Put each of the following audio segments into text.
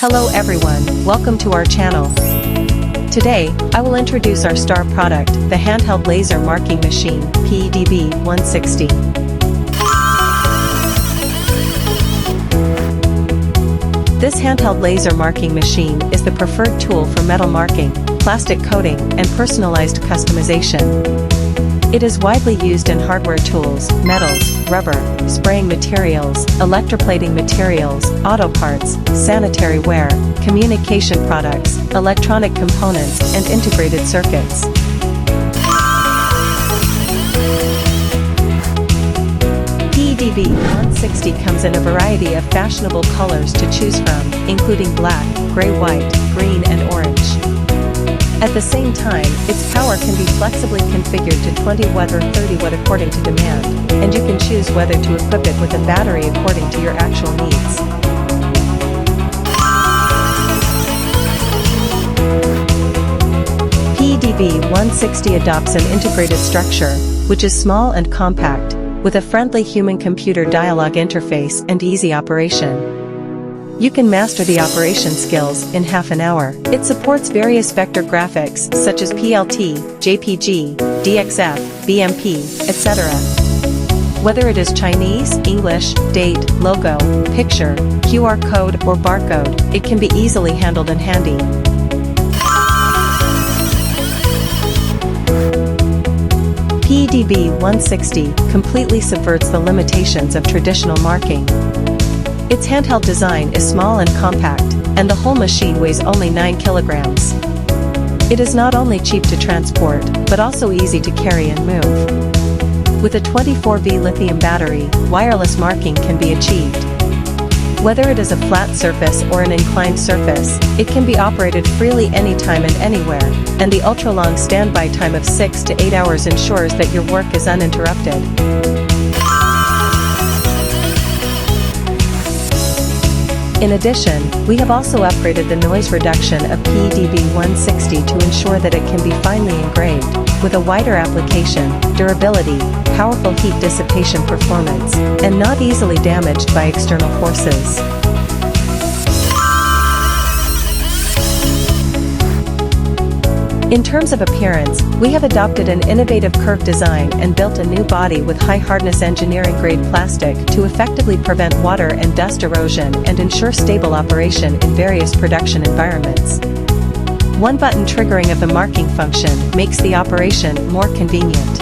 Hello everyone, welcome to our channel. Today, I will introduce our star product, the Handheld Laser Marking Machine, PEDB 160. This handheld laser marking machine is the preferred tool for metal marking, plastic coating, and personalized customization. It is widely used in hardware tools, metals, rubber, spraying materials, electroplating materials, auto parts, sanitary ware, communication products, electronic components, and integrated circuits. PEDB 160 comes in a variety of fashionable colors to choose from, including black, gray-white, green, and orange. At the same time, its power can be flexibly configured to 20 watt or 30 watt according to demand, and you can choose whether to equip it with a battery according to your actual needs. PEDB 160 adopts an integrated structure, which is small and compact, with a friendly human-computer dialogue interface and easy operation. You can master the operation skills in half an hour. It supports various vector graphics such as PLT, JPG, DXF, BMP, etc. Whether it is Chinese, English, date, logo, picture, QR code, or barcode, it can be easily handled and handy. PEDB 160 completely subverts the limitations of traditional marking. Its handheld design is small and compact, and the whole machine weighs only 9 kilograms. It is not only cheap to transport, but also easy to carry and move. With a 24V lithium battery, wireless marking can be achieved. Whether it is a flat surface or an inclined surface, it can be operated freely anytime and anywhere, and the ultra-long standby time of 6 to 8 hours ensures that your work is uninterrupted. In addition, we have also upgraded the noise reduction of PEDB 160 to ensure that it can be finely engraved, with a wider application, durability, powerful heat dissipation performance, and not easily damaged by external forces. In terms of appearance, we have adopted an innovative curved design and built a new body with high-hardness engineering-grade plastic to effectively prevent water and dust erosion and ensure stable operation in various production environments. One-button triggering of the marking function makes the operation more convenient.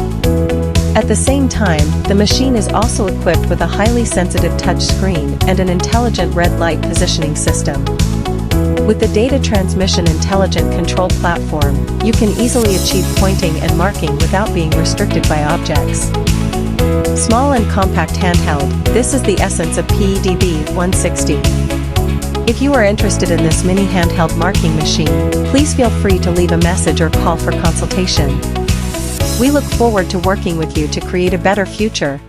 At the same time, the machine is also equipped with a highly sensitive touch screen and an intelligent red light positioning system. With the data transmission intelligent control platform, you can easily achieve pointing and marking without being restricted by objects. Small and compact handheld, this is the essence of PEDB 160. If you are interested in this mini handheld marking machine, please feel free to leave a message or call for consultation. We look forward to working with you to create a better future.